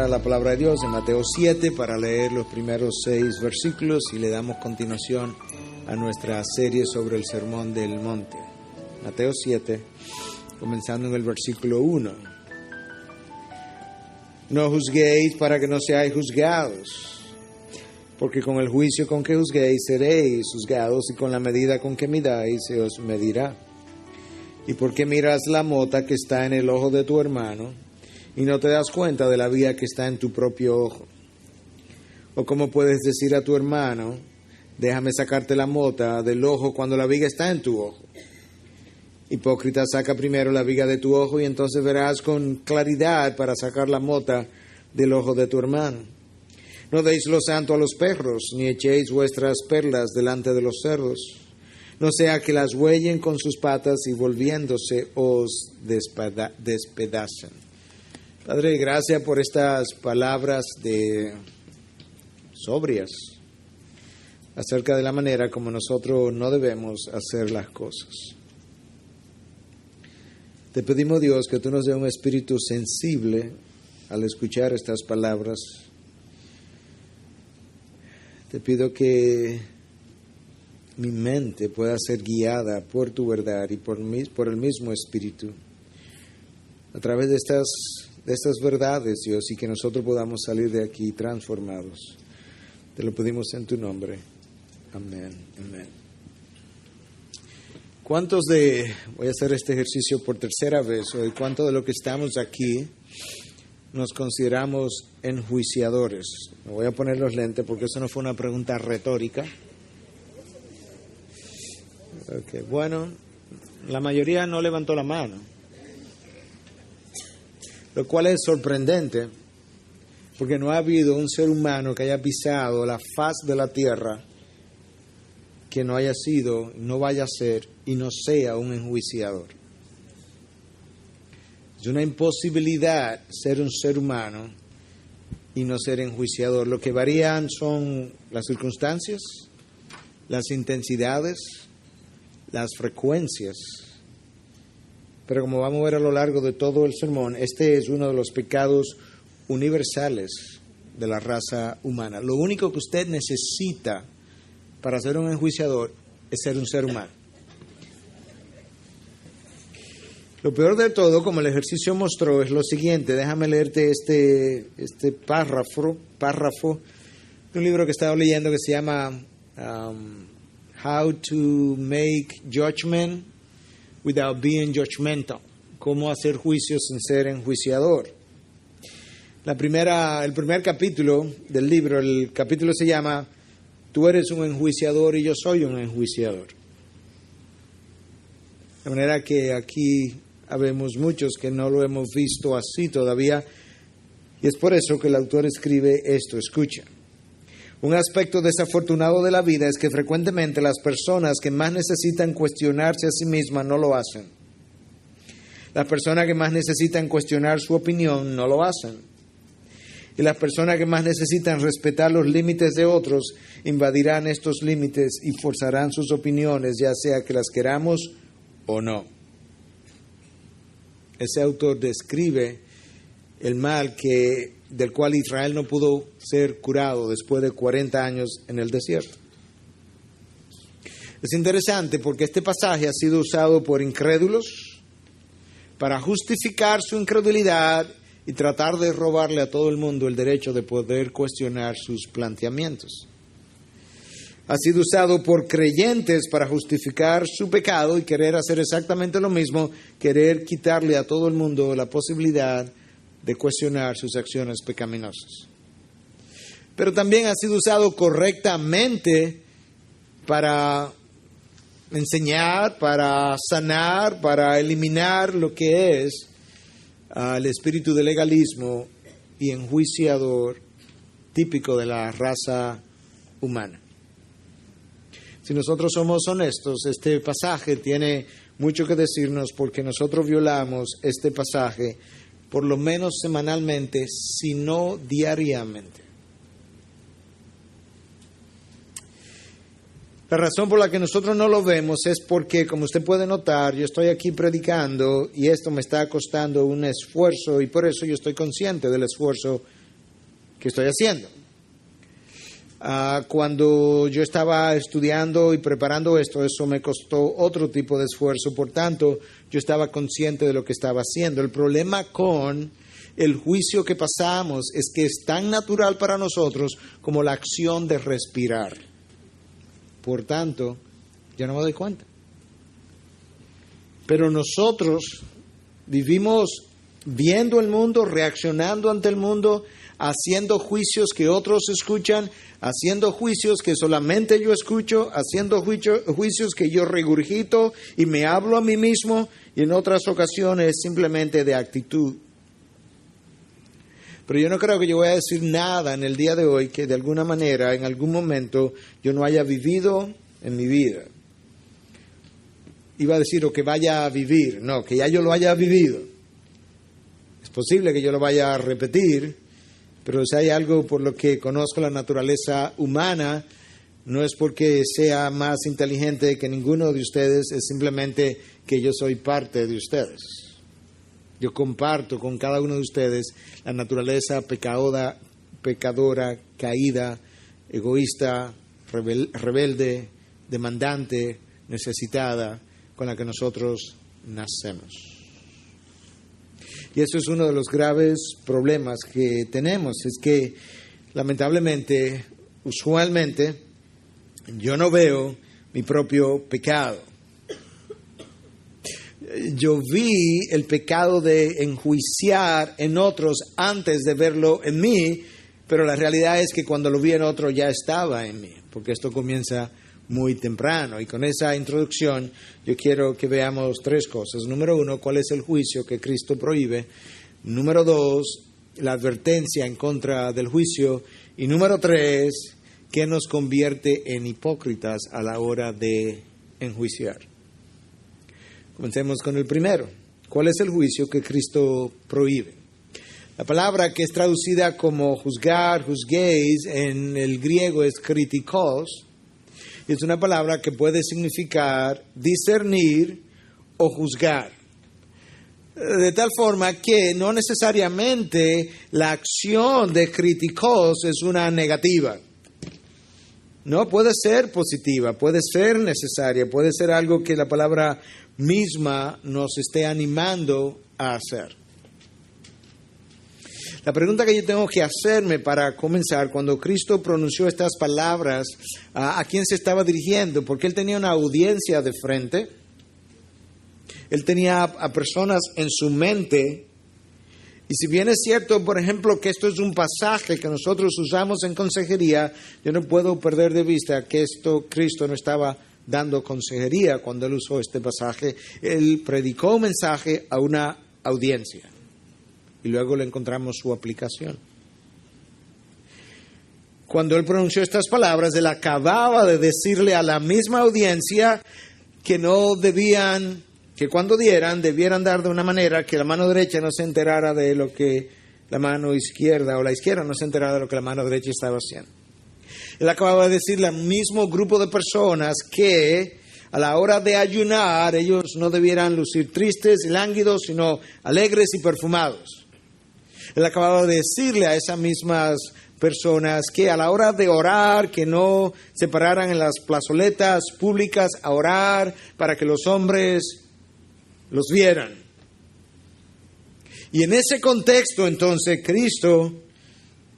a la palabra de Dios en Mateo 7 para leer los primeros 6 versículos y le damos continuación a nuestra serie sobre el Sermón del Monte. Mateo 7, comenzando en el versículo 1. No juzguéis para que no seáis juzgados, porque con el juicio con que juzguéis seréis juzgados, y con la medida con que midáis se os medirá. ¿Y por qué miras la mota que está en el ojo de tu hermano y no te das cuenta de la viga que está en tu propio ojo? ¿O cómo puedes decir a tu hermano, déjame sacarte la mota del ojo cuando la viga está en tu ojo? Hipócrita, saca primero la viga de tu ojo y entonces verás con claridad para sacar la mota del ojo de tu hermano. No deis lo santo a los perros, ni echéis vuestras perlas delante de los cerdos, no sea que las huellen con sus patas y volviéndose os despedacen. Padre, gracias por estas palabras sobrias acerca de la manera como nosotros no debemos hacer las cosas. Te pedimos, Dios, que tú nos des un espíritu sensible al escuchar estas palabras. Te pido que mi mente pueda ser guiada por tu verdad y por el mismo espíritu a través de estas verdades, Dios, y que nosotros podamos salir de aquí transformados. Te lo pedimos en tu nombre. Amén. Amén. Voy a hacer este ejercicio por tercera vez hoy, ¿cuántos de los que estamos aquí nos consideramos enjuiciadores? Me voy a poner los lentes porque eso no fue una pregunta retórica. Okay, bueno, la mayoría no levantó la mano, lo cual es sorprendente, porque no ha habido un ser humano que haya pisado la faz de la tierra que no haya sido, no vaya a ser y no sea un enjuiciador. Es una imposibilidad ser un ser humano y no ser enjuiciador. Lo que varían son las circunstancias, las intensidades, las frecuencias. Pero como vamos a ver a lo largo de todo el sermón, este es uno de los pecados universales de la raza humana. Lo único que usted necesita para ser un enjuiciador es ser un ser humano. Lo peor de todo, como el ejercicio mostró, es lo siguiente. Déjame leerte este párrafo de un libro que estaba leyendo que se llama How to Make Judgment Without Being Judgmental. Cómo hacer juicio sin ser enjuiciador. El primer capítulo del libro, el capítulo se llama Tú eres un enjuiciador y yo soy un enjuiciador. De manera que aquí habemos muchos que no lo hemos visto así todavía, y es por eso que el autor escribe esto. Escucha. Un aspecto desafortunado de la vida es que frecuentemente las personas que más necesitan cuestionarse a sí mismas no lo hacen. Las personas que más necesitan cuestionar su opinión no lo hacen. Y las personas que más necesitan respetar los límites de otros invadirán estos límites y forzarán sus opiniones, ya sea que las queramos o no. Ese autor describe el mal del cual Israel no pudo ser curado después de 40 años en el desierto. Es interesante porque este pasaje ha sido usado por incrédulos para justificar su incredulidad y tratar de robarle a todo el mundo el derecho de poder cuestionar sus planteamientos. Ha sido usado por creyentes para justificar su pecado y querer hacer exactamente lo mismo, querer quitarle a todo el mundo la posibilidad de cuestionar sus acciones pecaminosas. Pero también ha sido usado correctamente para enseñar, para sanar, para eliminar lo que es el espíritu de legalismo y enjuiciador típico de la raza humana. Si nosotros somos honestos, este pasaje tiene mucho que decirnos porque nosotros violamos este pasaje por lo menos semanalmente, si no diariamente. La razón por la que nosotros no lo vemos es porque, como usted puede notar, yo estoy aquí predicando y esto me está costando un esfuerzo y por eso yo estoy consciente del esfuerzo que estoy haciendo. Cuando yo estaba estudiando y preparando esto, eso me costó otro tipo de esfuerzo. Por tanto, yo estaba consciente de lo que estaba haciendo. El problema con el juicio que pasamos es que es tan natural para nosotros como la acción de respirar. Por tanto, yo no me doy cuenta. Pero nosotros vivimos viendo el mundo, reaccionando ante el mundo, haciendo juicios que otros escuchan, haciendo juicios que solamente yo escucho, haciendo juicios que yo regurgito y me hablo a mí mismo, y en otras ocasiones simplemente de actitud. Pero yo no creo que yo voy a decir nada en el día de hoy que de alguna manera, en algún momento, yo no haya vivido en mi vida. Iba a decir o que vaya a vivir, no, que ya yo lo haya vivido. Es posible que yo lo vaya a repetir, pero si hay algo por lo que conozco la naturaleza humana, no es porque sea más inteligente que ninguno de ustedes, es simplemente que yo soy parte de ustedes. Yo comparto con cada uno de ustedes la naturaleza pecadora, caída, egoísta, rebelde, demandante, necesitada, con la que nosotros nacemos. Y eso es uno de los graves problemas que tenemos, es que lamentablemente, usualmente, yo no veo mi propio pecado. Yo vi el pecado de enjuiciar en otros antes de verlo en mí, pero la realidad es que cuando lo vi en otro ya estaba en mí, porque esto comienza muy temprano. Y con esa introducción yo quiero que veamos tres cosas. Número uno, ¿cuál es el juicio que Cristo prohíbe? Número dos, la advertencia en contra del juicio. Y número tres, ¿qué nos convierte en hipócritas a la hora de enjuiciar? Comencemos con el primero. ¿Cuál es el juicio que Cristo prohíbe? La palabra que es traducida como juzgar, juzguéis, en el griego es kritikos. Es una palabra que puede significar discernir o juzgar. De tal forma que no necesariamente la acción de kritikos es una negativa. No, puede ser positiva, puede ser necesaria, puede ser algo que la palabra misma nos esté animando a hacer. La pregunta que yo tengo que hacerme para comenzar, cuando Cristo pronunció estas palabras, ¿a quién se estaba dirigiendo? Porque Él tenía una audiencia de frente, Él tenía a personas en su mente, y si bien es cierto, por ejemplo, que esto es un pasaje que nosotros usamos en consejería, yo no puedo perder de vista que Cristo no estaba dando consejería cuando Él usó este pasaje. Él predicó un mensaje a una audiencia. Y luego le encontramos su aplicación. Cuando Él pronunció estas palabras, Él acababa de decirle a la misma audiencia que que cuando debieran dar de una manera que la mano derecha no se enterara de lo que la mano izquierda, o la izquierda no se enterara de lo que la mano derecha estaba haciendo. Él acababa de decirle al mismo grupo de personas que a la hora de ayunar ellos no debieran lucir tristes y lánguidos, sino alegres y perfumados. Él acababa de decirle a esas mismas personas que a la hora de orar, que no se pararan en las plazoletas públicas a orar para que los hombres los vieran. Y en ese contexto, entonces, Cristo,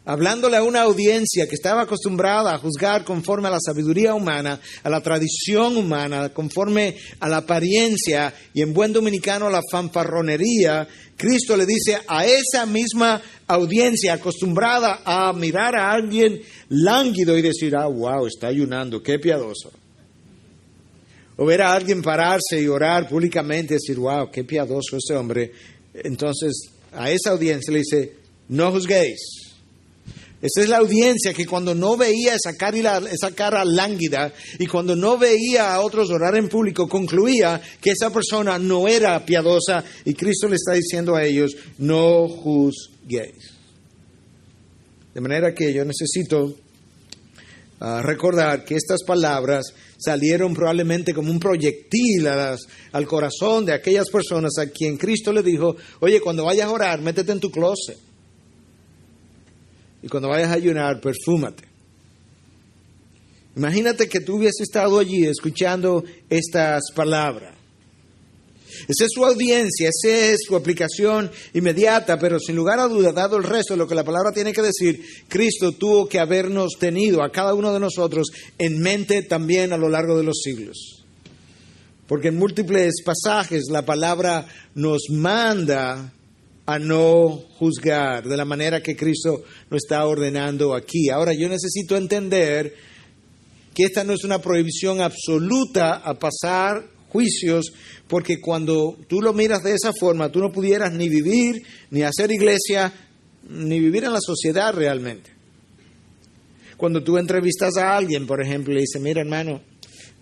hablándole a una audiencia que estaba acostumbrada a juzgar conforme a la sabiduría humana, a la tradición humana, conforme a la apariencia y en buen dominicano la fanfarronería, Cristo le dice a esa misma audiencia acostumbrada a mirar a alguien lánguido y decir, wow, está ayunando, qué piadoso. O ver a alguien pararse y orar públicamente y decir, wow, qué piadoso ese hombre. Entonces a esa audiencia le dice, no juzguéis. Esa es la audiencia que cuando no veía esa cara lánguida y cuando no veía a otros orar en público, concluía que esa persona no era piadosa, y Cristo le está diciendo a ellos, no juzguéis. De manera que yo necesito recordar que estas palabras salieron probablemente como un proyectil al corazón de aquellas personas a quien Cristo le dijo, oye, cuando vayas a orar, métete en tu closet. Y cuando vayas a ayunar, perfúmate. Imagínate que tú hubieses estado allí escuchando estas palabras. Esa es su audiencia, esa es su aplicación inmediata, pero sin lugar a duda, dado el resto de lo que la palabra tiene que decir, Cristo tuvo que habernos tenido a cada uno de nosotros en mente también a lo largo de los siglos. Porque en múltiples pasajes la palabra nos manda a no juzgar de la manera que Cristo nos está ordenando aquí. Ahora, yo necesito entender que esta no es una prohibición absoluta a pasar juicios, porque cuando tú lo miras de esa forma, tú no pudieras ni vivir, ni hacer iglesia, ni vivir en la sociedad realmente. Cuando tú entrevistas a alguien, por ejemplo, y le dices, mira hermano,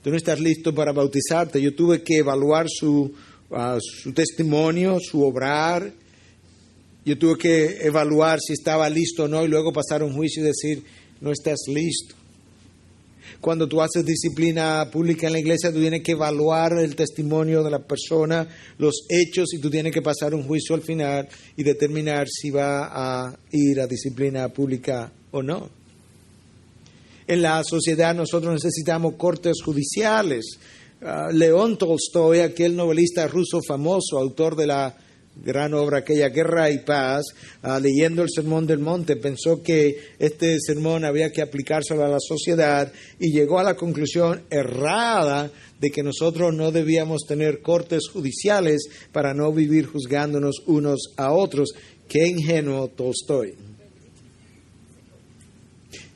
tú no estás listo para bautizarte, yo tuve que evaluar su testimonio, su obrar, yo tuve que evaluar si estaba listo o no, y luego pasar un juicio y decir, no estás listo. Cuando tú haces disciplina pública en la iglesia, tú tienes que evaluar el testimonio de la persona, los hechos, y tú tienes que pasar un juicio al final y determinar si va a ir a disciplina pública o no. En la sociedad nosotros necesitamos cortes judiciales. León Tolstoy, aquel novelista ruso famoso, autor de la gran obra aquella Guerra y Paz, leyendo el Sermón del Monte, pensó que este sermón había que aplicárselo a la sociedad y llegó a la conclusión errada de que nosotros no debíamos tener cortes judiciales para no vivir juzgándonos unos a otros. Qué ingenuo Tolstoy.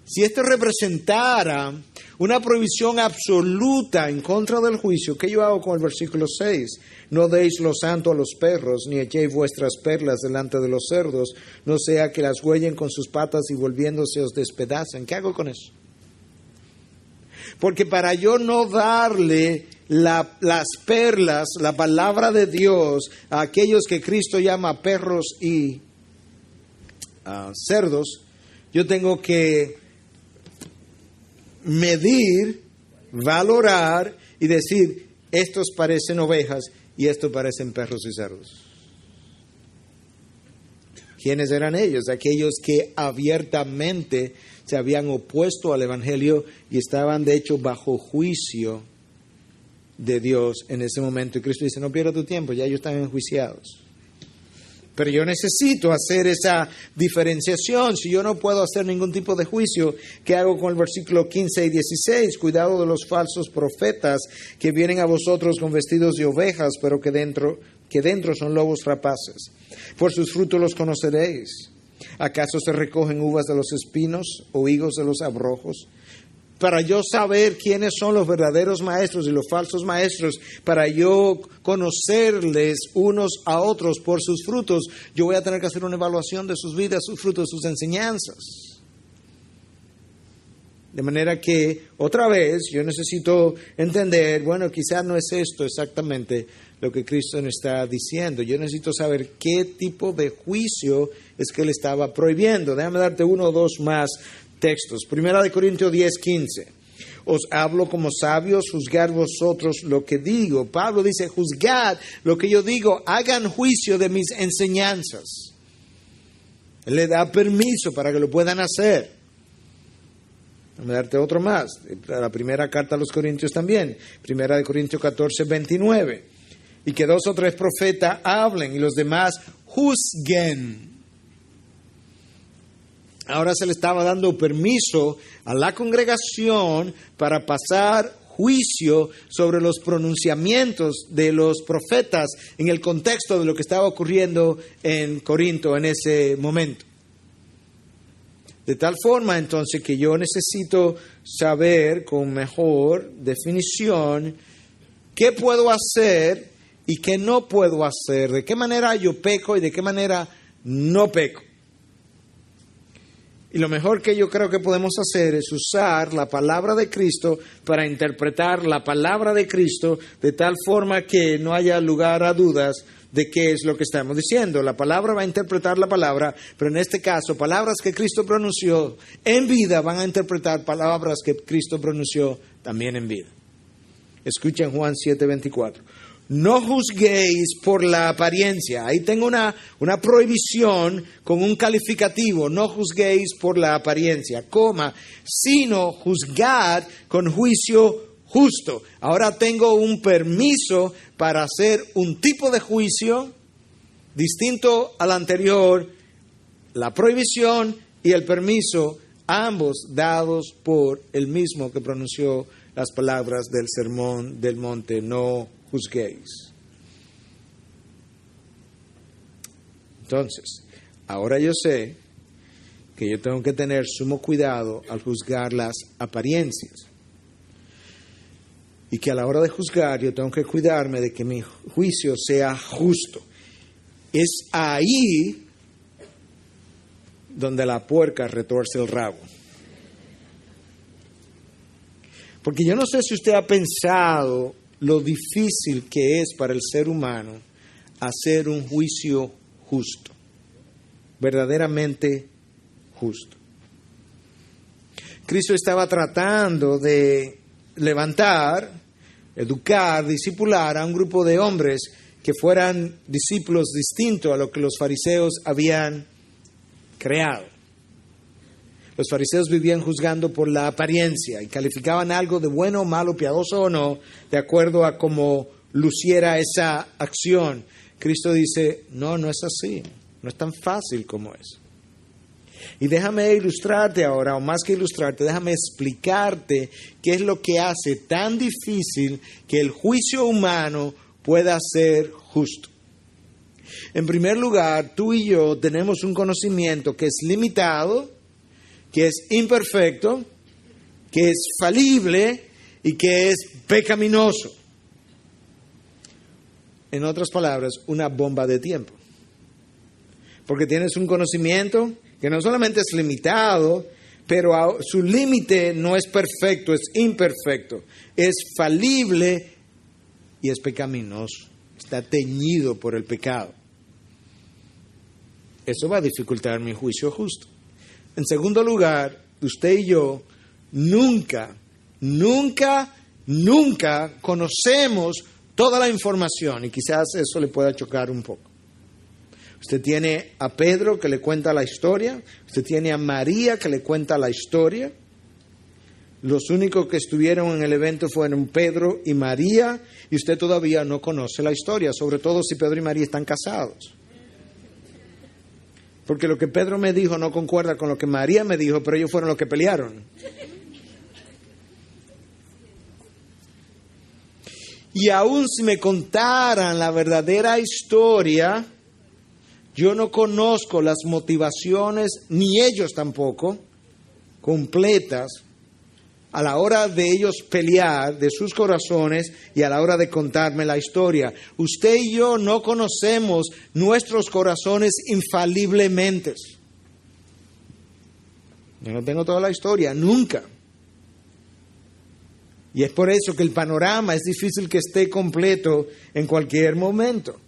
Si esto representara una prohibición absoluta en contra del juicio, ¿qué yo hago con el versículo 6? No deis lo santo a los perros, ni echéis vuestras perlas delante de los cerdos, no sea que las huellen con sus patas y volviéndose os despedacen. ¿Qué hago con eso? Porque para yo no darle las perlas, la palabra de Dios, a aquellos que Cristo llama perros y cerdos, yo tengo que medir, valorar y decir, estos parecen ovejas y estos parecen perros y cerdos. ¿Quiénes eran ellos? Aquellos que abiertamente se habían opuesto al Evangelio y estaban de hecho bajo juicio de Dios en ese momento. Y Cristo dice, no pierdas tu tiempo, ya ellos están enjuiciados. Pero yo necesito hacer esa diferenciación. Si yo no puedo hacer ningún tipo de juicio, ¿qué hago con el versículo 15 y 16? Cuidado de los falsos profetas que vienen a vosotros con vestidos de ovejas, pero que dentro son lobos rapaces. Por sus frutos los conoceréis. ¿Acaso se recogen uvas de los espinos o higos de los abrojos? Para yo saber quiénes son los verdaderos maestros y los falsos maestros, para yo conocerles unos a otros por sus frutos, yo voy a tener que hacer una evaluación de sus vidas, sus frutos, sus enseñanzas. De manera que, otra vez, yo necesito entender, bueno, quizás no es esto exactamente lo que Cristo nos está diciendo. Yo necesito saber qué tipo de juicio es que Él estaba prohibiendo. Déjame darte uno o dos más textos. 1 Corintios 10:15. Os hablo como sabios, juzgad vosotros lo que digo. Pablo dice, juzgad lo que yo digo, hagan juicio de mis enseñanzas. Él le da permiso para que lo puedan hacer. Déjame darte otro más. La primera carta a los Corintios también. 1 Corintios 14:29. Y que 2 o 3 profetas hablen y los demás juzguen. Ahora se le estaba dando permiso a la congregación para pasar juicio sobre los pronunciamientos de los profetas en el contexto de lo que estaba ocurriendo en Corinto en ese momento. De tal forma entonces que yo necesito saber con mejor definición qué puedo hacer y qué no puedo hacer, de qué manera yo peco y de qué manera no peco. Y lo mejor que yo creo que podemos hacer es usar la palabra de Cristo para interpretar la palabra de Cristo de tal forma que no haya lugar a dudas de qué es lo que estamos diciendo. La palabra va a interpretar la palabra, pero en este caso, palabras que Cristo pronunció en vida van a interpretar palabras que Cristo pronunció también en vida. Escuchen Juan 7:24. no juzguéis por la apariencia. Ahí tengo una prohibición con un calificativo. No juzguéis por la apariencia, sino juzgad con juicio justo. Ahora tengo un permiso para hacer un tipo de juicio distinto al anterior, la prohibición y el permiso, ambos dados por el mismo que pronunció las palabras del sermón del monte: no juzguéis. Entonces, ahora yo sé que yo tengo que tener sumo cuidado al juzgar las apariencias. Y que a la hora de juzgar yo tengo que cuidarme de que mi juicio sea justo. Es ahí donde la puerca retuerce el rabo. Porque yo no sé si usted ha pensado lo difícil que es para el ser humano hacer un juicio justo, verdaderamente justo. Cristo estaba tratando de levantar, educar, discipular a un grupo de hombres que fueran discípulos distintos a lo que los fariseos habían creado. Los fariseos vivían juzgando por la apariencia y calificaban algo de bueno, malo, piadoso o no, de acuerdo a cómo luciera esa acción. Cristo dice: no es así, no es tan fácil como es. Y déjame ilustrarte ahora, o más que ilustrarte, déjame explicarte qué es lo que hace tan difícil que el juicio humano pueda ser justo. En primer lugar, tú y yo tenemos un conocimiento que es limitado, que es imperfecto, que es falible y que es pecaminoso. En otras palabras, una bomba de tiempo. Porque tienes un conocimiento que no solamente es limitado, pero su límite no es perfecto, es imperfecto, es falible y es pecaminoso, está teñido por el pecado. Eso va a dificultar mi juicio justo. En segundo lugar, usted y yo nunca conocemos toda la información, y quizás eso le pueda chocar un poco. Usted tiene a Pedro que le cuenta la historia, usted tiene a María que le cuenta la historia. Los únicos que estuvieron en el evento fueron Pedro y María, y usted todavía no conoce la historia, sobre todo si Pedro y María están casados. Porque lo que Pedro me dijo no concuerda con lo que María me dijo, pero ellos fueron los que pelearon. Y aún si me contaran la verdadera historia, yo no conozco las motivaciones, ni ellos tampoco, completas, a la hora de ellos pelear, de sus corazones, y a la hora de contarme la historia. Usted y yo no conocemos nuestros corazones infaliblemente. Yo no tengo toda la historia, nunca. Y es por eso que el panorama es difícil que esté completo en cualquier momento.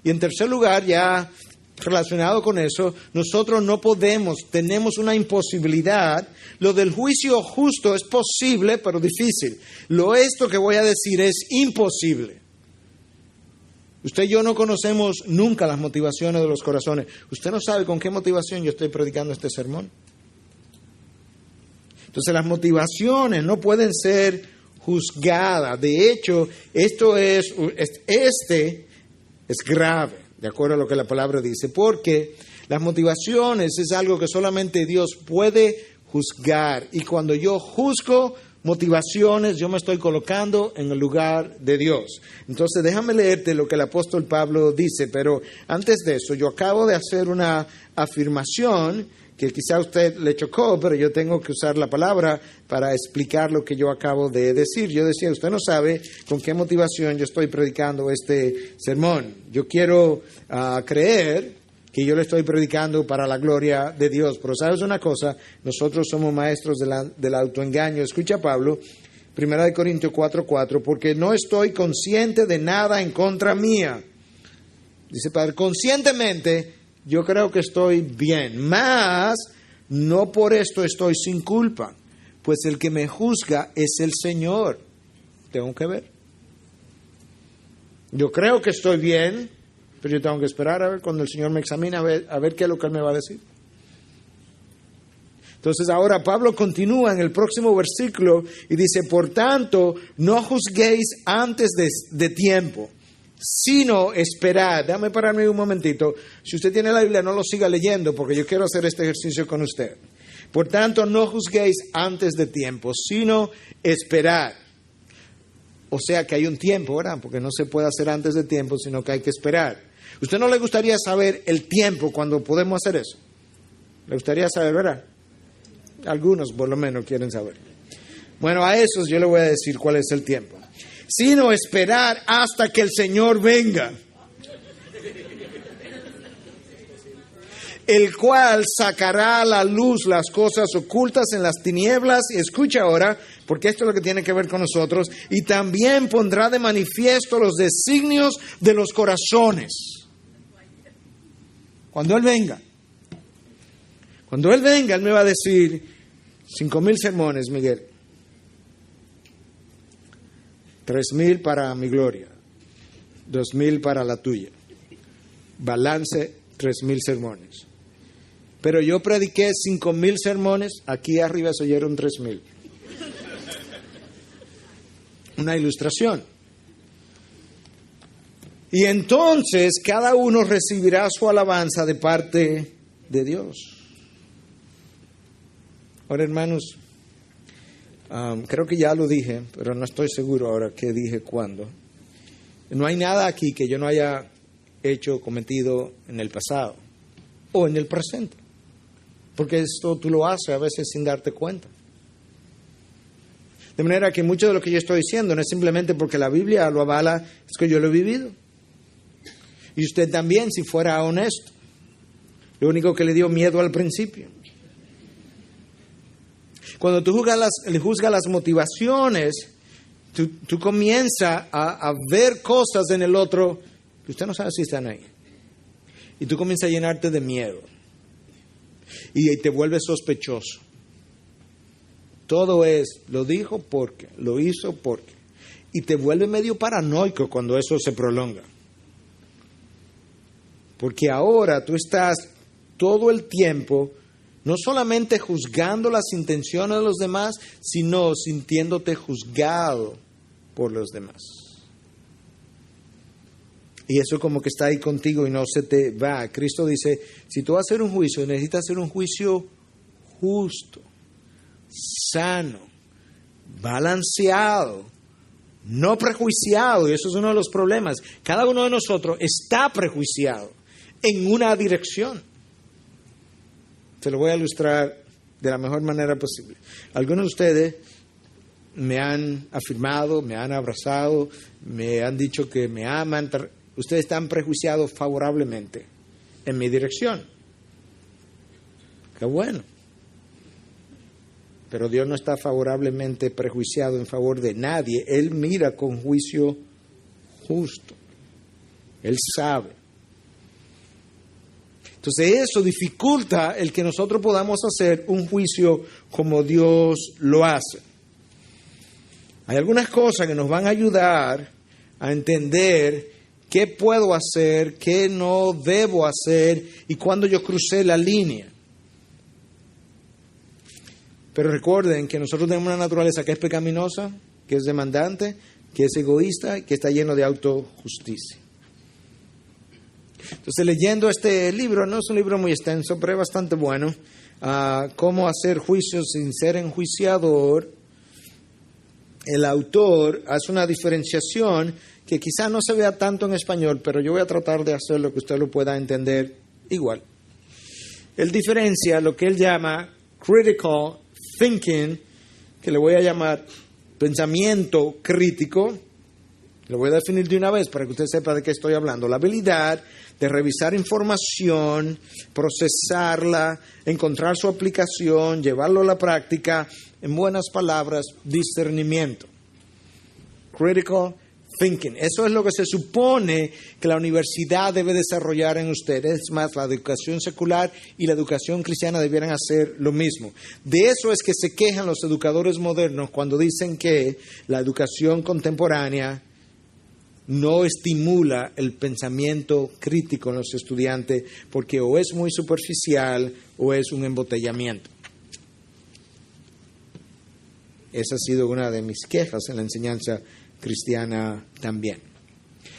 Y en tercer lugar, ya relacionado con eso, nosotros no podemos, tenemos una imposibilidad. Lo del juicio justo es posible, pero difícil. Esto que voy a decir es imposible. Usted y yo no conocemos nunca las motivaciones de los corazones. Usted no sabe con qué motivación yo estoy predicando este sermón. Entonces las motivaciones no pueden ser juzgadas. De hecho, este es grave, de acuerdo a lo que la palabra dice, porque las motivaciones es algo que solamente Dios puede juzgar. Y cuando yo juzgo motivaciones, yo me estoy colocando en el lugar de Dios. Entonces, déjame leerte lo que el apóstol Pablo dice, pero antes de eso, yo acabo de hacer una afirmación que quizá a usted le chocó, pero yo tengo que usar la palabra para explicar lo que yo acabo de decir. Yo decía, usted no sabe con qué motivación yo estoy predicando este sermón. Yo quiero creer que yo le estoy predicando para la gloria de Dios. Pero ¿sabes una cosa? Nosotros somos maestros del autoengaño. Escucha Pablo, 1 Corintios 4:4, porque no estoy consciente de nada en contra mía. Dice Padre, conscientemente yo creo que estoy bien, mas no por esto estoy sin culpa, pues el que me juzga es el Señor. Tengo que ver. Yo creo que estoy bien, pero yo tengo que esperar a ver cuando el Señor me examine, a ver qué es lo que Él me va a decir. Entonces ahora Pablo continúa en el próximo versículo y dice, por tanto, no juzguéis antes de tiempo, sino esperad. Déjame pararme un momentito. Si usted tiene la Biblia, no lo siga leyendo, porque yo quiero hacer este ejercicio con usted. Por tanto, no juzguéis antes de tiempo, sino esperad. O sea que hay un tiempo, ¿verdad? Porque no se puede hacer antes de tiempo, sino que hay que esperar. ¿Usted no le gustaría saber el tiempo cuando podemos hacer eso? ¿Le gustaría saber, verdad? Algunos por lo menos quieren saber. Bueno, a esos yo le voy a decir cuál es el tiempo. Sino esperar hasta que el Señor venga, el cual sacará a la luz las cosas ocultas en las tinieblas. Y escucha ahora, porque esto es lo que tiene que ver con nosotros. Y también pondrá de manifiesto los designios de los corazones. Cuando Él venga. Cuando Él venga, Él me va a decir 5,000 sermones, Miguel. 3,000 para mi gloria. 2,000 para la tuya. Balance 3,000 sermones. Pero yo prediqué 5,000 sermones, aquí arriba se oyeron 3,000. Una ilustración. Y entonces cada uno recibirá su alabanza de parte de Dios. Ahora, hermanos, creo que ya lo dije, pero no estoy seguro ahora qué dije cuándo. No hay nada aquí que yo no haya hecho, cometido en el pasado o en el presente. Porque esto tú lo haces a veces sin darte cuenta. De manera que mucho de lo que yo estoy diciendo no es simplemente porque la Biblia lo avala, es que yo lo he vivido. Y usted también, si fuera honesto. Lo único que le dio miedo al principio. Cuando tú juzgas las motivaciones, tú comienzas a ver cosas en el otro que usted no sabe si están ahí. Y tú comienzas a llenarte de miedo. Y te vuelves sospechoso. Todo es, lo dijo porque, lo hizo porque. Y te vuelve medio paranoico cuando eso se prolonga. Porque ahora tú estás todo el tiempo no solamente juzgando las intenciones de los demás, sino sintiéndote juzgado por los demás. Y eso como que está ahí contigo y no se te va. Cristo dice, si tú vas a hacer un juicio, necesitas hacer un juicio justo, sano, balanceado, no prejuiciado. Y eso es uno de los problemas. Cada uno de nosotros está prejuiciado en una dirección. Se lo voy a ilustrar de la mejor manera posible. Algunos de ustedes me han afirmado, me han abrazado, me han dicho que me aman. Ustedes están prejuiciados favorablemente en mi dirección. Qué bueno. Pero Dios no está favorablemente prejuiciado en favor de nadie. Él mira con juicio justo. Él sabe. Entonces eso dificulta el que nosotros podamos hacer un juicio como Dios lo hace. Hay algunas cosas que nos van a ayudar a entender qué puedo hacer, qué no debo hacer y cuándo yo crucé la línea. Pero recuerden que nosotros tenemos una naturaleza que es pecaminosa, que es demandante, que es egoísta y que está lleno de autojusticia. Entonces, leyendo este libro, no es un libro muy extenso, pero es bastante bueno, cómo hacer juicios sin ser enjuiciador, el autor hace una diferenciación que quizá no se vea tanto en español, pero yo voy a tratar de hacer lo que usted lo pueda entender igual. Él diferencia lo que él llama critical thinking, que le voy a llamar pensamiento crítico. Lo voy a definir de una vez para que usted sepa de qué estoy hablando. La habilidad de revisar información, procesarla, encontrar su aplicación, llevarlo a la práctica, en buenas palabras, discernimiento. Critical thinking. Eso es lo que se supone que la universidad debe desarrollar en usted. Es más, la educación secular y la educación cristiana debieran hacer lo mismo. De eso es que se quejan los educadores modernos cuando dicen que la educación contemporánea no estimula el pensamiento crítico en los estudiantes porque o es muy superficial o es un embotellamiento. Esa ha sido una de mis quejas en la enseñanza cristiana también.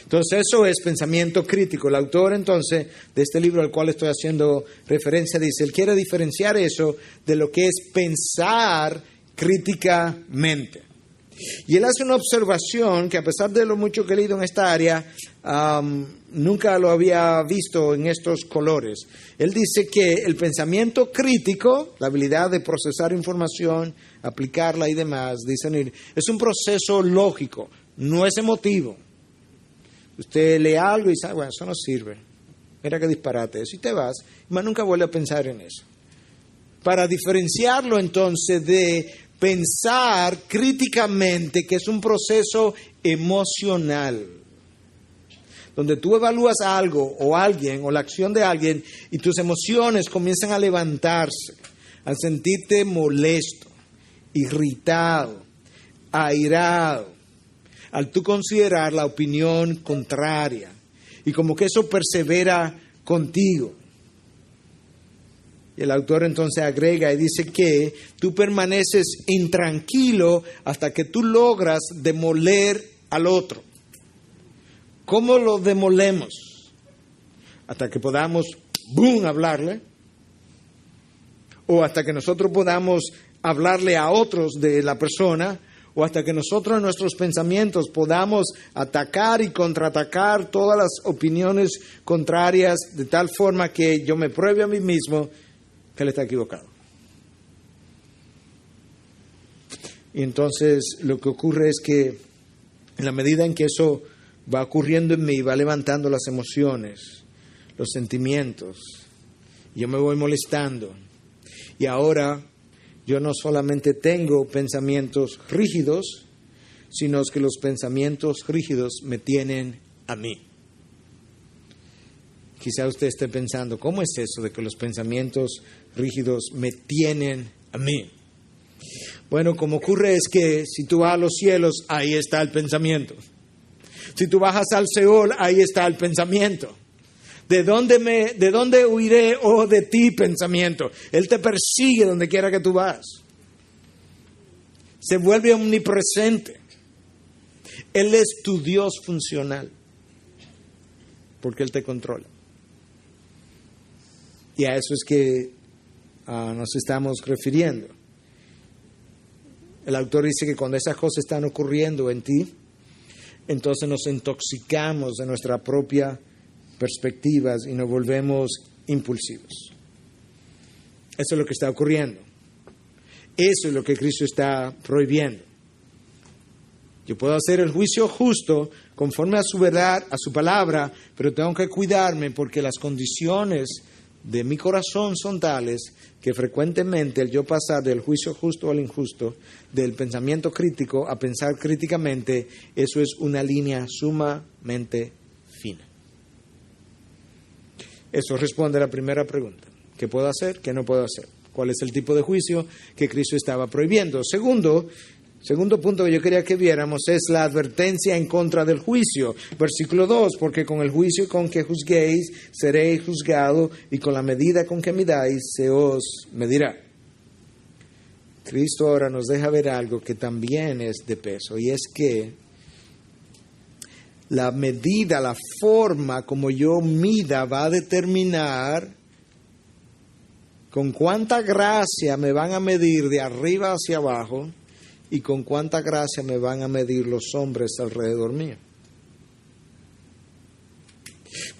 Entonces eso es pensamiento crítico. El autor entonces de este libro al cual estoy haciendo referencia dice, él quiere diferenciar eso de lo que es pensar críticamente. Y él hace una observación que a pesar de lo mucho que he leído en esta área, nunca lo había visto en estos colores. Él dice que el pensamiento crítico, la habilidad de procesar información, aplicarla y demás, discernir, es un proceso lógico, no es emotivo. Usted lee algo y dice, bueno, eso no sirve. Mira qué disparate eso. Y te vas, y más nunca vuelve a pensar en eso. Para diferenciarlo entonces de pensar críticamente, que es un proceso emocional, donde tú evalúas algo o alguien o la acción de alguien y tus emociones comienzan a levantarse, a sentirte molesto, irritado, airado, al tú considerar la opinión contraria y como que eso persevera contigo. Y el autor entonces agrega y dice que tú permaneces intranquilo hasta que tú logras demoler al otro. ¿Cómo lo demolemos? Hasta que podamos, ¡boom!, hablarle. O hasta que nosotros podamos hablarle a otros de la persona. O hasta que nosotros en nuestros pensamientos podamos atacar y contraatacar todas las opiniones contrarias de tal forma que yo me pruebe a mí mismo que él está equivocado. Y entonces lo que ocurre es que en la medida en que eso va ocurriendo en mí, va levantando las emociones, los sentimientos, yo me voy molestando. Y ahora yo no solamente tengo pensamientos rígidos, sino que los pensamientos rígidos me tienen a mí. Quizá usted esté pensando, ¿cómo es eso de que los pensamientos rígidos me tienen a mí? Bueno, como ocurre es que si tú vas a los cielos, ahí está el pensamiento. Si tú bajas al Seol, ahí está el pensamiento. ¿De dónde huiré, oh, de ti, pensamiento? Él te persigue donde quiera que tú vas. Se vuelve omnipresente. Él es tu Dios funcional. Porque Él te controla. Y a eso es que nos estamos refiriendo. El autor dice que cuando esas cosas están ocurriendo en ti, entonces nos intoxicamos de nuestra propia perspectivas y nos volvemos impulsivos. Eso es lo que está ocurriendo. Eso es lo que Cristo está prohibiendo. Yo puedo hacer el juicio justo conforme a su verdad, a su palabra, pero tengo que cuidarme porque las condiciones de mi corazón son tales que frecuentemente el yo pasar del juicio justo al injusto, del pensamiento crítico a pensar críticamente, eso es una línea sumamente fina. Eso responde a la primera pregunta. ¿Qué puedo hacer? ¿Qué no puedo hacer? ¿Cuál es el tipo de juicio que Cristo estaba prohibiendo? Segundo punto que yo quería que viéramos es la advertencia en contra del juicio. Versículo 2, porque con el juicio con que juzguéis seréis juzgado y con la medida con que midáis se os medirá. Cristo ahora nos deja ver algo que también es de peso y es que la medida, la forma como yo mida va a determinar con cuánta gracia me van a medir de arriba hacia abajo y con cuánta gracia me van a medir los hombres alrededor mío.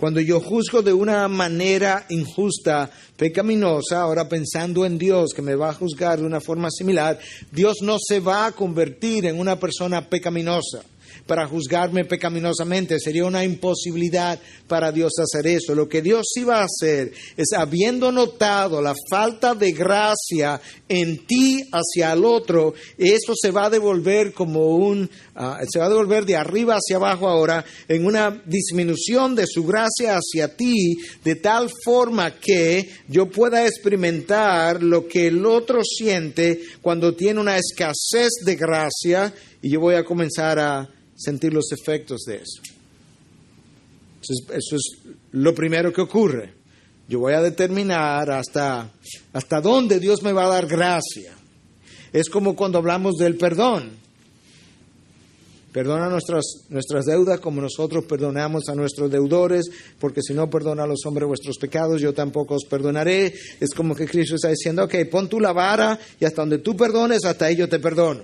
Cuando yo juzgo de una manera injusta, pecaminosa, ahora pensando en Dios que me va a juzgar de una forma similar, Dios no se va a convertir en una persona pecaminosa para juzgarme pecaminosamente. Sería una imposibilidad para Dios hacer eso. Lo que Dios iba a hacer es, habiendo notado la falta de gracia en ti hacia el otro, eso se va a devolver se va a devolver de arriba hacia abajo ahora en una disminución de su gracia hacia ti, de tal forma que yo pueda experimentar lo que el otro siente cuando tiene una escasez de gracia y yo voy a comenzar a sentir los efectos de eso. Eso es lo primero que ocurre. Yo voy a determinar hasta dónde Dios me va a dar gracia. Es como cuando hablamos del perdón. Perdona nuestras deudas como nosotros perdonamos a nuestros deudores, porque si no perdona a los hombres vuestros pecados, yo tampoco os perdonaré. Es como que Cristo está diciendo, ok, pon tú la vara y hasta donde tú perdones, hasta ahí yo te perdono.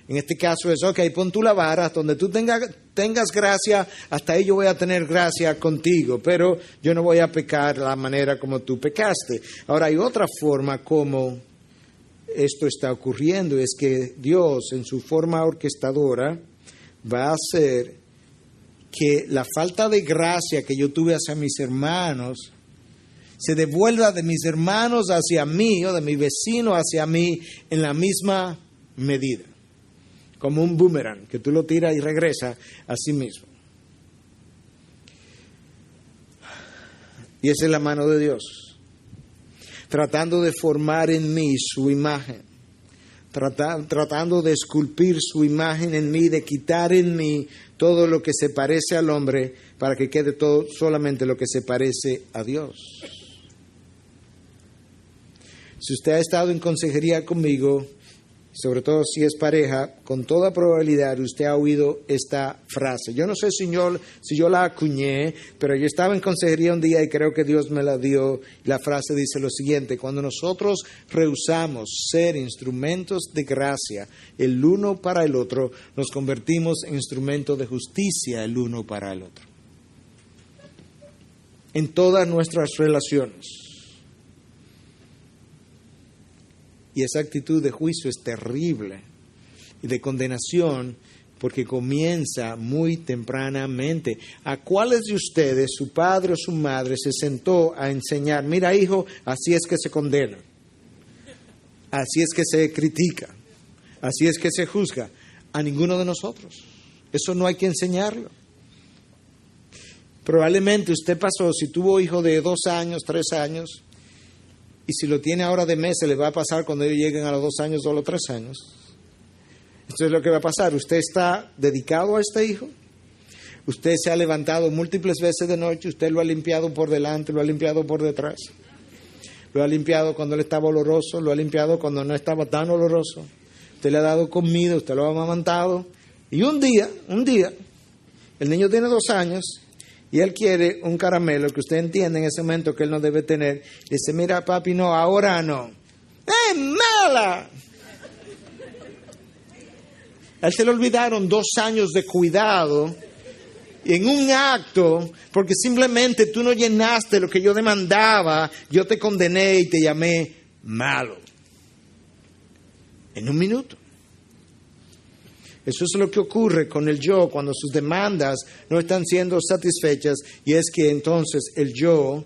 En este caso es, ok, pon tú la vara, hasta donde tú tengas gracia, hasta ahí yo voy a tener gracia contigo, pero yo no voy a pecar de la manera como tú pecaste. Ahora hay otra forma como esto está ocurriendo, es que Dios en su forma orquestadora va a hacer que la falta de gracia que yo tuve hacia mis hermanos se devuelva de mis hermanos hacia mí o de mi vecino hacia mí en la misma medida. Como un boomerang, que tú lo tiras y regresa a sí mismo. Y esa es la mano de Dios, tratando de formar en mí su imagen, tratando de esculpir su imagen en mí, de quitar en mí todo lo que se parece al hombre, para que quede todo solamente lo que se parece a Dios. Si usted ha estado en consejería conmigo, sobre todo si es pareja, con toda probabilidad usted ha oído esta frase. Yo no sé si yo la acuñé, pero yo estaba en consejería un día y creo que Dios me la dio. La frase dice lo siguiente: cuando nosotros rehusamos ser instrumentos de gracia el uno para el otro, nos convertimos en instrumentos de justicia el uno para el otro. En todas nuestras relaciones. Y esa actitud de juicio es terrible y de condenación porque comienza muy tempranamente. ¿A cuáles de ustedes, su padre o su madre, se sentó a enseñar, mira hijo, así es que se condena, así es que se critica, así es que se juzga? A ninguno de nosotros. Eso no hay que enseñarlo. Probablemente usted pasó, si tuvo hijo de 2 años, 3 años, y si lo tiene ahora de meses, le va a pasar cuando ellos lleguen a los 2 años o a los 3 años. Esto es lo que va a pasar. Usted está dedicado a este hijo. Usted se ha levantado múltiples veces de noche. Usted lo ha limpiado por delante, lo ha limpiado por detrás. Lo ha limpiado cuando él estaba oloroso, lo ha limpiado cuando no estaba tan oloroso. Usted le ha dado comida, usted lo ha amamantado. Y un día, el niño tiene 2 años. Y él quiere un caramelo que usted entiende en ese momento que él no debe tener. Y dice, mira papi, no, ahora no. ¡Es mala! A él se le olvidaron 2 años de cuidado en un acto, porque simplemente tú no llenaste lo que yo demandaba, yo te condené y te llamé malo. En un minuto. Eso es lo que ocurre con el yo cuando sus demandas no están siendo satisfechas, y es que entonces el yo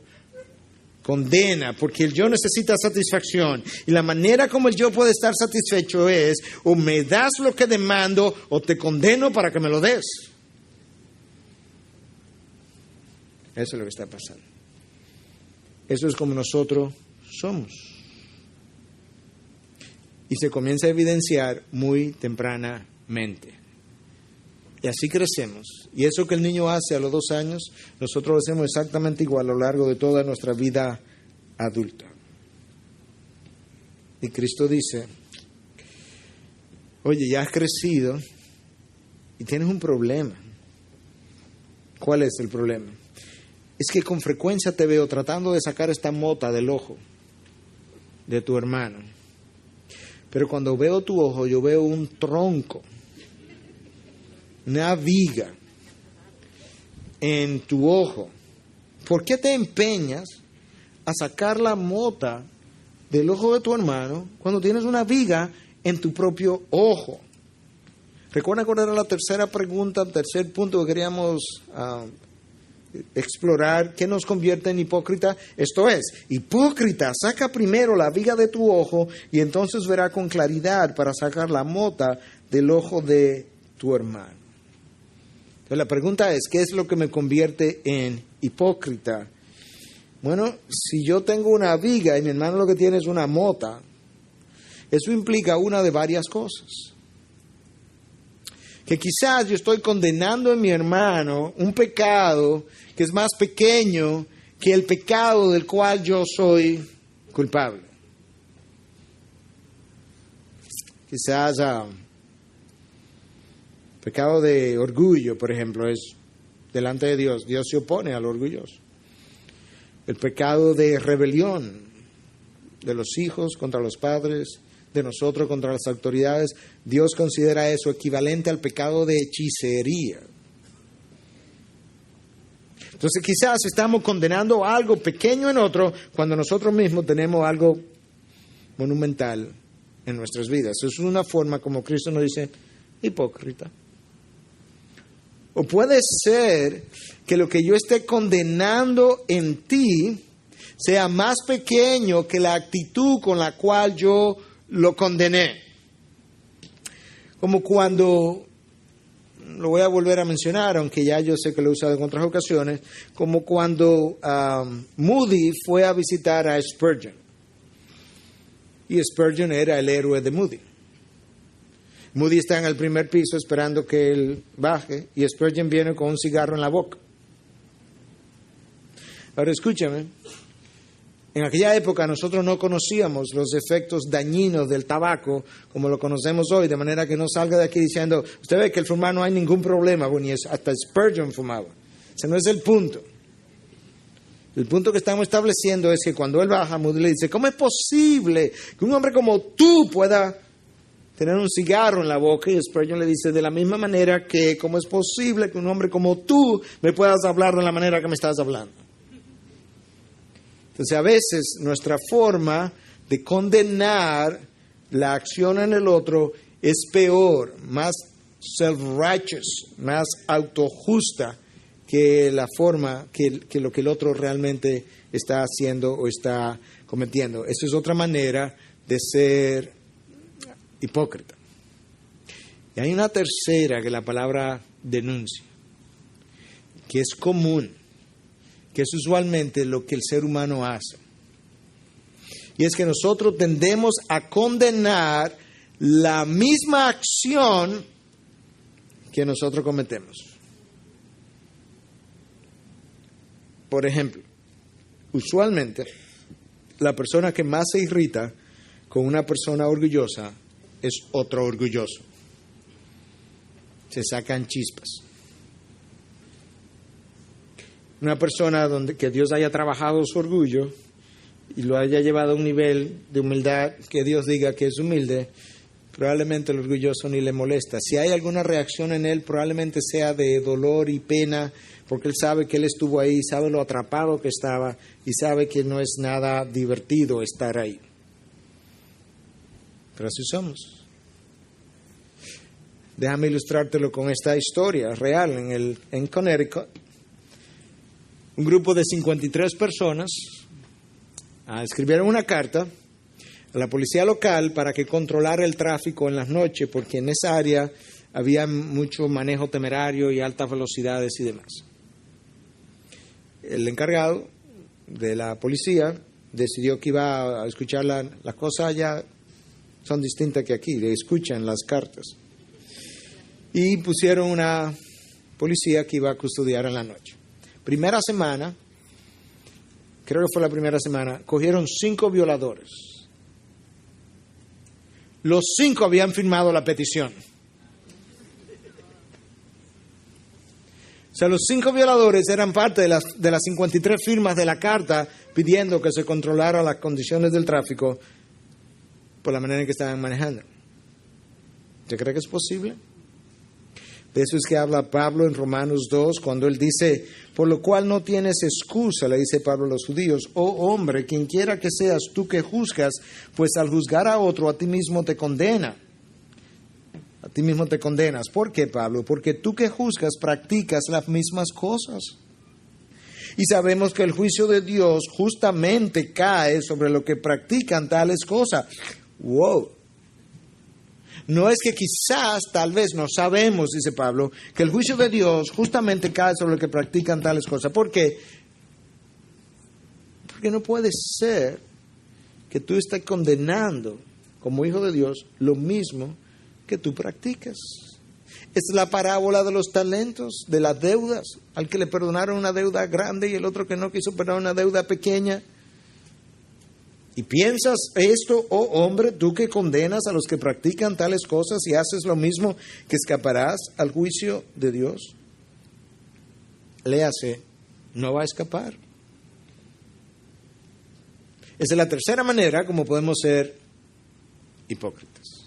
condena, porque el yo necesita satisfacción, y la manera como el yo puede estar satisfecho es o me das lo que demando o te condeno para que me lo des. Eso es lo que está pasando. Eso es como nosotros somos. Y se comienza a evidenciar muy tempranamente. Y así crecemos. Y eso que el niño hace a los 2 años, nosotros lo hacemos exactamente igual a lo largo de toda nuestra vida adulta. Y Cristo dice, oye, ya has crecido y tienes un problema. ¿Cuál es el problema? Es que con frecuencia te veo tratando de sacar esta mota del ojo de tu hermano. Pero cuando veo tu ojo, yo veo un tronco, una viga en tu ojo. ¿Por qué te empeñas a sacar la mota del ojo de tu hermano cuando tienes una viga en tu propio ojo? Recuerda cuál era la tercera pregunta, el tercer punto que queríamos explorar. ¿Qué nos convierte en hipócrita? Esto es, hipócrita, saca primero la viga de tu ojo y entonces verá con claridad para sacar la mota del ojo de tu hermano. Entonces la pregunta es, ¿qué es lo que me convierte en hipócrita? Bueno, si yo tengo una viga y mi hermano lo que tiene es una mota, eso implica una de varias cosas. Que quizás yo estoy condenando en mi hermano un pecado que es más pequeño que el pecado del cual yo soy culpable. Quizás pecado de orgullo, por ejemplo, es delante de Dios. Dios se opone al orgulloso. El pecado de rebelión de los hijos contra los padres, de nosotros contra las autoridades, Dios considera eso equivalente al pecado de hechicería. Entonces quizás estamos condenando algo pequeño en otro cuando nosotros mismos tenemos algo monumental en nuestras vidas. Eso es una forma como Cristo nos dice, hipócrita. O puede ser que lo que yo esté condenando en ti sea más pequeño que la actitud con la cual yo lo condené. Como cuando, lo voy a volver a mencionar, aunque ya yo sé que lo he usado en otras ocasiones, como cuando Moody fue a visitar a Spurgeon. Y Spurgeon era el héroe de Moody. Moody está en el primer piso esperando que él baje y Spurgeon viene con un cigarro en la boca. Ahora escúchame, en aquella época nosotros no conocíamos los efectos dañinos del tabaco como lo conocemos hoy, de manera que no salga de aquí diciendo, usted ve que el fumar no hay ningún problema, bueno, y hasta Spurgeon fumaba. Ese no es el punto. El punto que estamos estableciendo es que cuando él baja, Moody le dice, ¿cómo es posible que un hombre como tú pueda tener un cigarro en la boca? Y Spurgeon le dice, de la misma manera que, ¿cómo es posible que un hombre como tú me puedas hablar de la manera que me estás hablando? Entonces, a veces nuestra forma de condenar la acción en el otro es peor, más self-righteous, más autojusta que la forma que lo que el otro realmente está haciendo o está cometiendo. Eso es otra manera de ser hipócrita. Y hay una tercera que la palabra denuncia, que es común, que es usualmente lo que el ser humano hace. Y es que nosotros tendemos a condenar la misma acción que nosotros cometemos. Por ejemplo, usualmente la persona que más se irrita con una persona orgullosa es otro orgulloso. Se sacan chispas. Una persona que Dios haya trabajado su orgullo y lo haya llevado a un nivel de humildad que Dios diga que es humilde, probablemente el orgulloso ni le molesta. Si hay alguna reacción en él, probablemente sea de dolor y pena, porque él sabe que él estuvo ahí, sabe lo atrapado que estaba y sabe que no es nada divertido estar ahí. Pero así somos. Déjame ilustrártelo con esta historia real. En Connecticut, un grupo de 53 personas escribieron una carta a la policía local para que controlara el tráfico en las noches, porque en esa área había mucho manejo temerario y altas velocidades y demás. El encargado de la policía decidió que iba a escuchar las cosas allá son distintas que aquí, le escuchan las cartas. Y pusieron una policía que iba a custodiar en la noche. Primera semana, creo que fue la primera semana, cogieron 5 violadores. Los 5 habían firmado la petición. O sea, los 5 violadores eran parte de las 53 firmas de la carta pidiendo que se controlara las condiciones del tráfico por la manera en que estaban manejando. ¿Usted cree que es posible? De eso es que habla Pablo en Romanos 2, cuando él dice, por lo cual no tienes excusa, le dice Pablo a los judíos, oh hombre, quien quiera que seas tú que juzgas, pues al juzgar a otro a ti mismo te condena. A ti mismo te condenas. ¿Por qué, Pablo? Porque tú que juzgas practicas las mismas cosas. Y sabemos que el juicio de Dios justamente cae sobre lo que practican tales cosas. ¡Wow! No es que quizás, tal vez, no sabemos, dice Pablo, que el juicio de Dios justamente cae sobre lo que practican tales cosas. ¿Por qué? Porque no puede ser que tú estés condenando como hijo de Dios lo mismo que tú practicas. Es la parábola de los talentos, de las deudas. Al que le perdonaron una deuda grande y el otro que no quiso perdonar una deuda pequeña. Y piensas esto, oh hombre, tú que condenas a los que practican tales cosas y haces lo mismo, que escaparás al juicio de Dios. Léase, no va a escapar. Esa es la tercera manera como podemos ser hipócritas.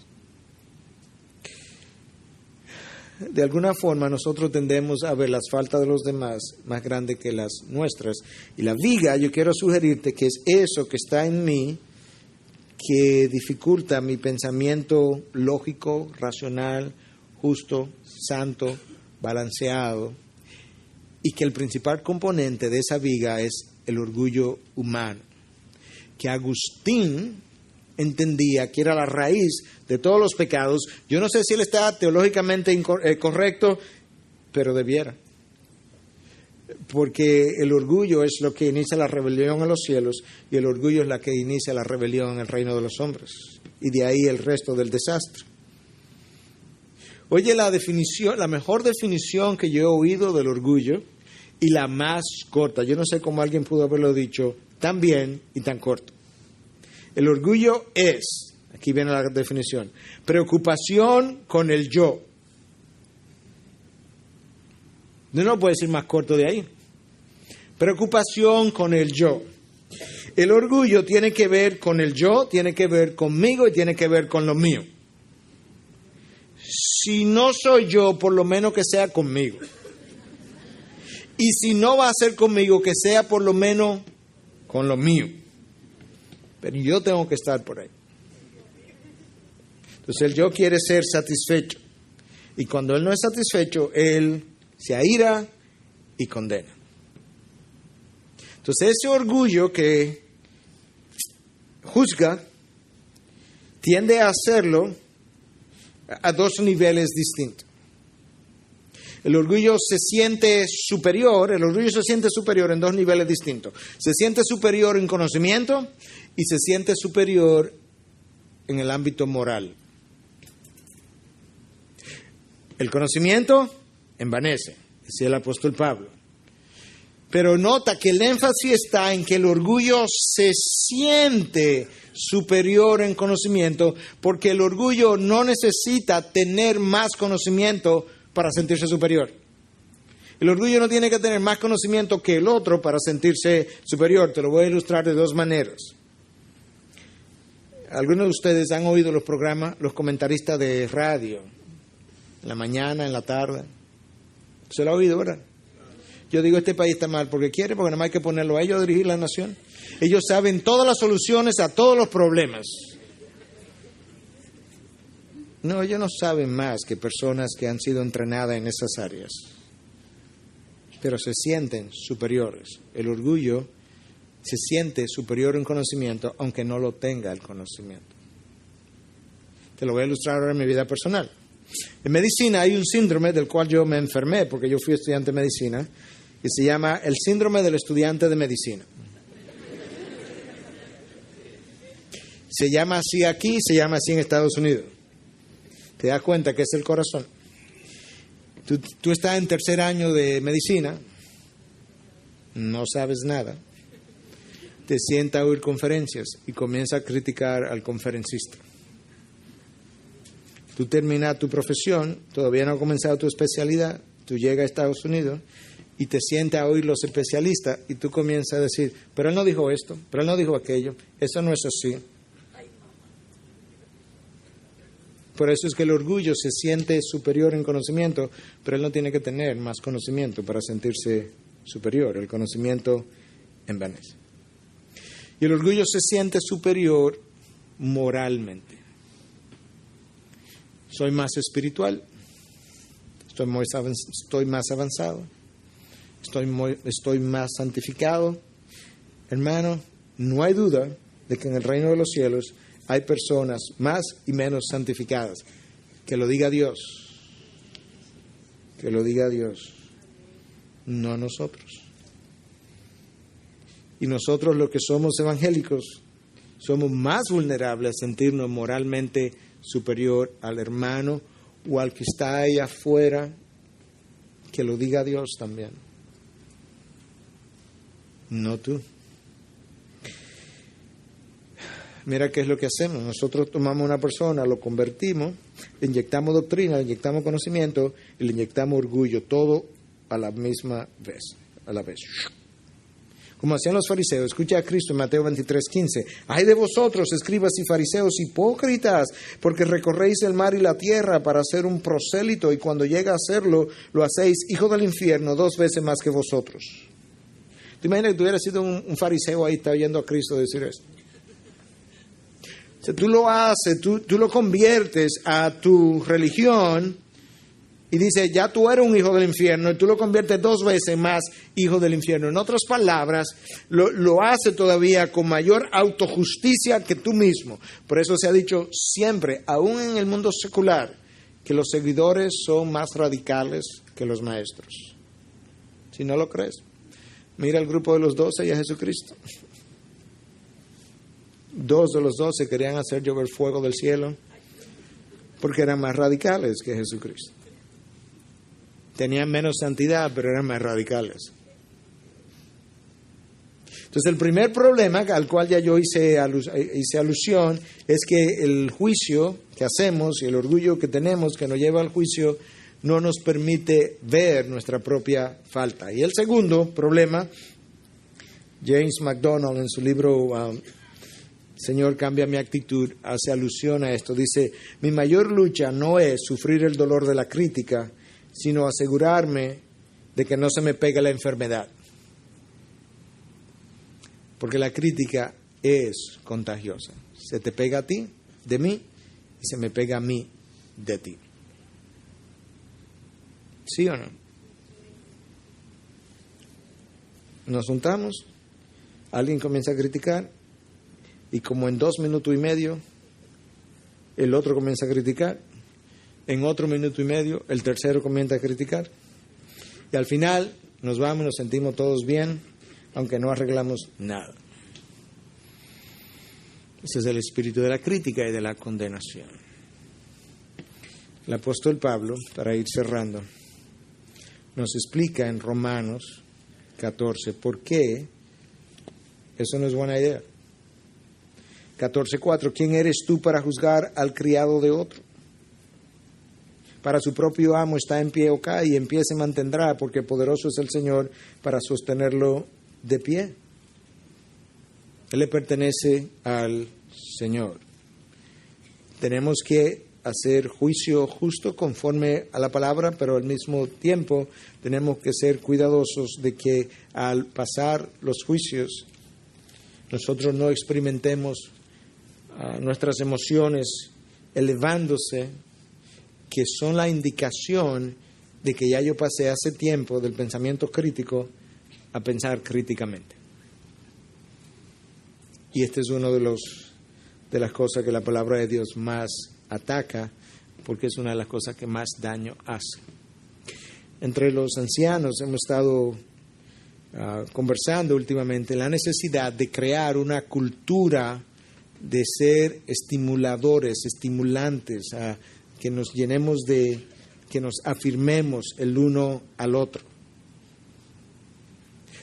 De alguna forma nosotros tendemos a ver las faltas de los demás más grandes que las nuestras. Y la viga, yo quiero sugerirte que es eso que está en mí que dificulta mi pensamiento lógico, racional, justo, santo, balanceado. Y que el principal componente de esa viga es el orgullo humano. Que Agustín entendía que era la raíz de todos los pecados. Yo no sé si él está teológicamente correcto, pero debiera. Porque el orgullo es lo que inicia la rebelión en los cielos y el orgullo es la que inicia la rebelión en el reino de los hombres. Y de ahí el resto del desastre. Oye, la mejor definición que yo he oído del orgullo y la más corta. Yo no sé cómo alguien pudo haberlo dicho tan bien y tan corto. El orgullo es, aquí viene la definición, preocupación con el yo. No lo puedo decir más corto de ahí. Preocupación con el yo. El orgullo tiene que ver con el yo, tiene que ver conmigo y tiene que ver con lo mío. Si no soy yo, por lo menos que sea conmigo. Y si no va a ser conmigo, que sea por lo menos con lo mío. Pero yo tengo que estar por ahí. Entonces el yo quiere ser satisfecho. Y cuando él no es satisfecho, él se aira y condena. Entonces ese orgullo que juzga tiende a hacerlo a dos niveles distintos. El orgullo se siente superior en dos niveles distintos. Se siente superior en conocimiento y se siente superior en el ámbito moral. El conocimiento envanece, decía el apóstol Pablo. Pero nota que el énfasis está en que el orgullo se siente superior en conocimiento, porque el orgullo no necesita tener más conocimiento para sentirse superior. El orgullo no tiene que tener más conocimiento que el otro para sentirse superior. Te lo voy a ilustrar de dos maneras. Algunos de ustedes han oído los programas, los comentaristas de radio, en la mañana, en la tarde. ¿Se lo ha oído, verdad? Yo digo, este país está mal porque quiere, porque nada más hay que ponerlo a ellos a dirigir la nación. Ellos saben todas las soluciones a todos los problemas. No, ellos no saben más que personas que han sido entrenadas en esas áreas. Pero se sienten superiores. El orgullo se siente superior en conocimiento, aunque no lo tenga el conocimiento. Te lo voy a ilustrar ahora en mi vida personal. En medicina hay un síndrome del cual yo me enfermé, porque yo fui estudiante de medicina, y se llama el síndrome del estudiante de medicina. Se llama así aquí, se llama así en Estados Unidos. Te das cuenta que es el corazón. Tú estás en tercer año de medicina, no sabes nada, te sientas a oír conferencias y comienzas a criticar al conferencista. Tú terminas tu profesión, todavía no has comenzado tu especialidad, tú llegas a Estados Unidos y te sientas a oír los especialistas y tú comienzas a decir, pero él no dijo esto, pero él no dijo aquello, eso no es así. Por eso es que el orgullo se siente superior en conocimiento, pero él no tiene que tener más conocimiento para sentirse superior. El conocimiento envanece. Y el orgullo se siente superior moralmente. Soy más espiritual, estoy más avanzado, estoy más santificado. Hermano, no hay duda de que en el reino de los cielos hay personas más y menos santificadas. Que lo diga Dios. Que lo diga Dios. No nosotros. Y nosotros los que somos evangélicos somos más vulnerables a sentirnos moralmente superior al hermano o al que está ahí afuera, que lo diga Dios también. No tú. Mira qué es lo que hacemos. Nosotros tomamos a una persona, lo convertimos, le inyectamos doctrina, le inyectamos conocimiento y le inyectamos orgullo, todo a la misma vez, a la vez. Como hacían los fariseos. Escucha a Cristo en Mateo 23:15. ¡Ay de vosotros, escribas y fariseos hipócritas! Porque recorréis el mar y la tierra para hacer un prosélito, y cuando llega a hacerlo, lo hacéis hijo del infierno 2 veces más que vosotros. ¿Te imaginas que tú hubieras sido un fariseo ahí, está oyendo a Cristo decir esto? O sea, tú lo haces, tú lo conviertes a tu religión y dices, ya tú eres un hijo del infierno, y tú lo conviertes 2 veces más hijo del infierno. En otras palabras, lo hace todavía con mayor autojusticia que tú mismo. Por eso se ha dicho siempre, aún en el mundo secular, que los seguidores son más radicales que los maestros. Si no lo crees, mira el grupo de los 12 y a Jesucristo. 2 de los 12 querían hacer llover fuego del cielo porque eran más radicales que Jesucristo. Tenían menos santidad, pero eran más radicales. Entonces, el primer problema al cual ya yo hice alusión es que el juicio que hacemos y el orgullo que tenemos que nos lleva al juicio no nos permite ver nuestra propia falta. Y el segundo problema, James MacDonald en su libro Señor, cambia mi actitud, hace alusión a esto. Dice, mi mayor lucha no es sufrir el dolor de la crítica, sino asegurarme de que no se me pegue la enfermedad. Porque la crítica es contagiosa. Se te pega a ti, de mí, y se me pega a mí, de ti. ¿Sí o no? Nos juntamos, alguien comienza a criticar, y como en 2 minutos y medio, el otro comienza a criticar, en otro minuto y medio, el tercero comienza a criticar, y al final nos vamos y nos sentimos todos bien, aunque no arreglamos nada. Ese es el espíritu de la crítica y de la condenación. El apóstol Pablo, para ir cerrando, nos explica en Romanos 14 por qué eso no es buena idea. 14:4, ¿quién eres tú para juzgar al criado de otro? Para su propio amo está en pie o cae, y en pie se mantendrá, porque poderoso es el Señor para sostenerlo de pie. Él le pertenece al Señor. Tenemos que hacer juicio justo conforme a la palabra, pero al mismo tiempo tenemos que ser cuidadosos de que al pasar los juicios nosotros no experimentemos nuestras emociones elevándose, que son la indicación de que ya yo pasé hace tiempo del pensamiento crítico a pensar críticamente. Y este es uno de las cosas que la palabra de Dios más ataca, porque es una de las cosas que más daño hace. Entre los ancianos hemos estado conversando últimamente la necesidad de crear una cultura de ser estimuladores, estimulantes, que nos llenemos que nos afirmemos el uno al otro.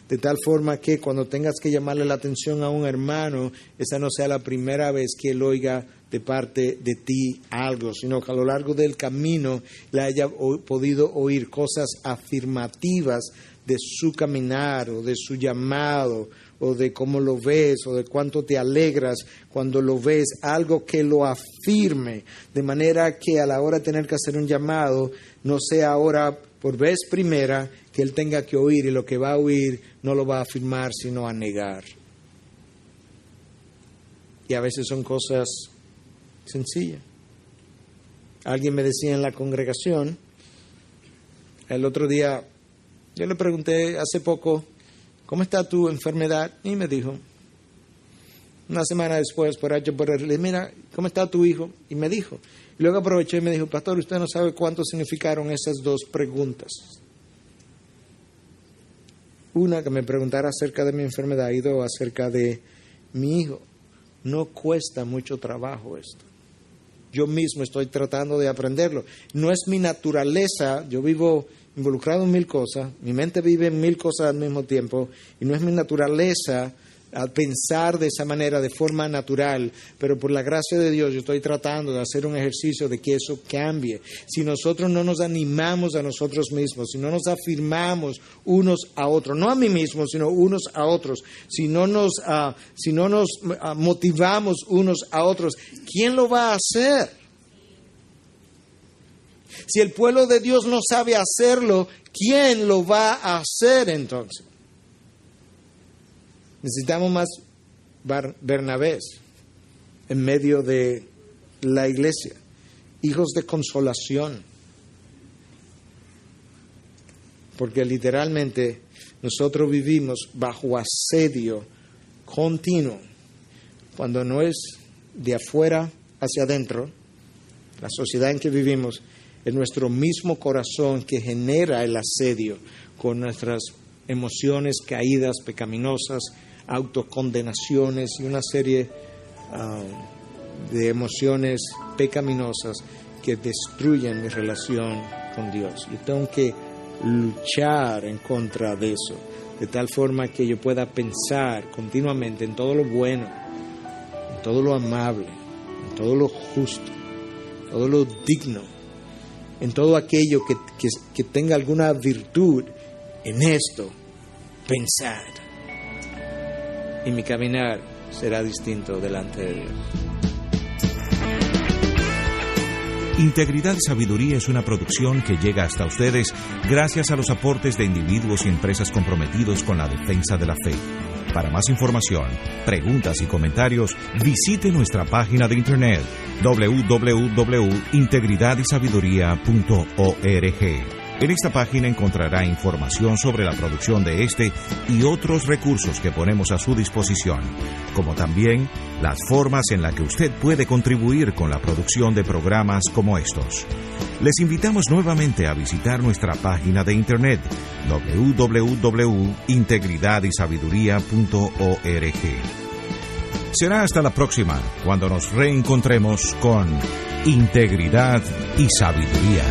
De tal forma que cuando tengas que llamarle la atención a un hermano, esa no sea la primera vez que él oiga de parte de ti algo, sino que a lo largo del camino le haya podido oír cosas afirmativas de su caminar o de su llamado, o de cómo lo ves, o de cuánto te alegras cuando lo ves, algo que lo afirme, de manera que a la hora de tener que hacer un llamado, no sea ahora por vez primera que él tenga que oír, y lo que va a oír no lo va a afirmar, sino a negar. Y a veces son cosas sencillas. Alguien me decía en la congregación, el otro día, yo le pregunté hace poco, ¿cómo está tu enfermedad? Y me dijo, una semana después, por le dije, mira, ¿cómo está tu hijo? Y me dijo. Y luego aproveché y me dijo, pastor, usted no sabe cuánto significaron esas 2 preguntas. Una, que me preguntara acerca de mi enfermedad, y 2, acerca de mi hijo. No cuesta mucho trabajo esto. yo mismo estoy tratando de aprenderlo. No es mi naturaleza, yo vivo involucrado en 1000 cosas, mi mente vive en 1000 cosas al mismo tiempo, y no es mi naturaleza al pensar de esa manera, de forma natural, pero por la gracia de Dios yo estoy tratando de hacer un ejercicio de que eso cambie. Si nosotros no nos animamos a nosotros mismos, si no nos afirmamos unos a otros, no a mí mismo, sino unos a otros, si no nos motivamos unos a otros, ¿quién lo va a hacer? Si el pueblo de Dios no sabe hacerlo, ¿quién lo va a hacer entonces? Necesitamos más Bernabés en medio de la iglesia, hijos de consolación, porque literalmente nosotros vivimos bajo asedio continuo, cuando no es de afuera hacia adentro. La sociedad en que vivimos es nuestro mismo corazón que genera el asedio con nuestras emociones caídas, pecaminosas, autocondenaciones y una serie de emociones pecaminosas que destruyen mi relación con Dios. Yo tengo que luchar en contra de eso, de tal forma que yo pueda pensar continuamente en todo lo bueno, en todo lo amable, en todo lo justo, en todo lo digno, en todo aquello que tenga alguna virtud. En esto pensar, y mi caminar será distinto delante de Dios. Integridad y Sabiduría es una producción que llega hasta ustedes gracias a los aportes de individuos y empresas comprometidos con la defensa de la fe. Para más información, preguntas y comentarios, visite nuestra página de internet www.integridadysabiduría.org. En esta página encontrará información sobre la producción de este y otros recursos que ponemos a su disposición, como también las formas en las que usted puede contribuir con la producción de programas como estos. Les invitamos nuevamente a visitar nuestra página de internet www.integridadysabiduría.org. Será hasta la próxima, cuando nos reencontremos con Integridad y Sabiduría.